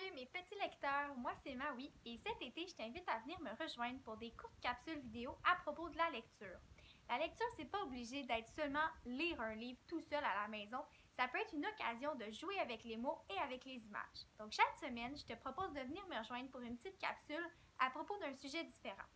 Salut mes petits lecteurs, moi c'est Maui et cet été je t'invite à venir me rejoindre pour des courtes capsules vidéo à propos de la lecture. La lecture, c'est pas obligé d'être seulement lire un livre tout seul à la maison, ça peut être une occasion de jouer avec les mots et avec les images. Donc chaque semaine, je te propose de venir me rejoindre pour une petite capsule à propos d'un sujet différent.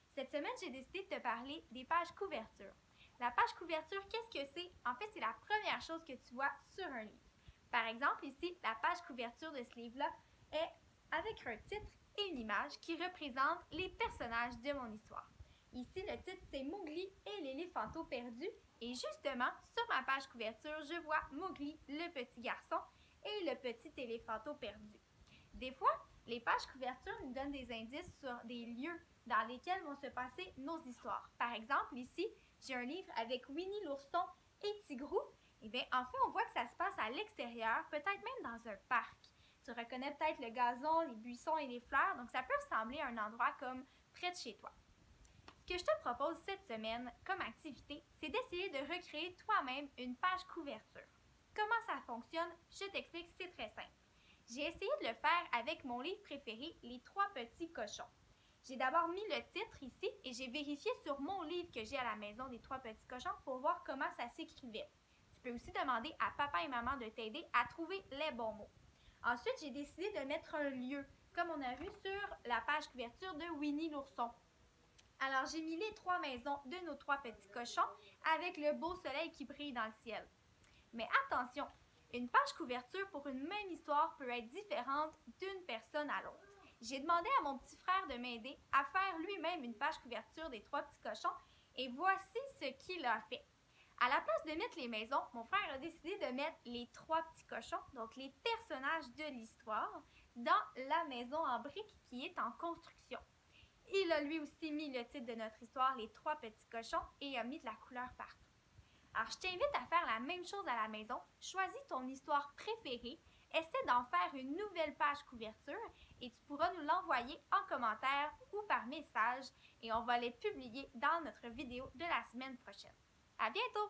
Cette semaine, j'ai décidé de te parler des pages couverture. La page couverture, qu'est-ce que c'est? En fait, c'est la première chose que tu vois sur un livre. Par exemple, ici, la page couverture de ce livre-là est avec un titre et une image qui représentent les personnages de mon histoire. Ici, le titre, c'est Mowgli et l'éléphanteau perdu. Et justement, sur ma page couverture, je vois Mowgli, le petit garçon, et le petit éléphanteau perdu. Des fois, les pages couverture nous donnent des indices sur des lieux dans lesquels vont se passer nos histoires. Par exemple, ici, j'ai un livre avec Winnie l'ourson et Tigrou. Eh bien, en fait, on voit que ça se passe à l'extérieur, peut-être même dans un parc. Tu reconnais peut-être le gazon, les buissons et les fleurs, donc ça peut ressembler à un endroit comme près de chez toi. Ce que je te propose cette semaine comme activité, c'est d'essayer de recréer toi-même une page couverture. Comment ça fonctionne? Je t'explique, c'est très simple. J'ai essayé de le faire avec mon livre préféré, Les Trois Petits Cochons. J'ai d'abord mis le titre ici et j'ai vérifié sur mon livre que j'ai à la maison des Trois Petits Cochons pour voir comment ça s'écrivait. Tu peux aussi demander à papa et maman de t'aider à trouver les bons mots. Ensuite, j'ai décidé de mettre un lieu, comme on a vu sur la page couverture de Winnie l'ourson. Alors, j'ai mis les trois maisons de nos trois petits cochons avec le beau soleil qui brille dans le ciel. Mais attention, une page couverture pour une même histoire peut être différente d'une personne à l'autre. J'ai demandé à mon petit frère de m'aider à faire lui-même une page couverture des trois petits cochons et voici ce qu'il a fait. À la place de mettre les maisons, mon frère a décidé de mettre les trois petits cochons, donc les personnages de l'histoire, dans la maison en briques qui est en construction. Il a lui aussi mis le titre de notre histoire, Les Trois Petits Cochons, et a mis de la couleur partout. Alors, je t'invite à faire la même chose à la maison. Choisis ton histoire préférée, essaie d'en faire une nouvelle page couverture et tu pourras nous l'envoyer en commentaire ou par message et on va les publier dans notre vidéo de la semaine prochaine. À bientôt!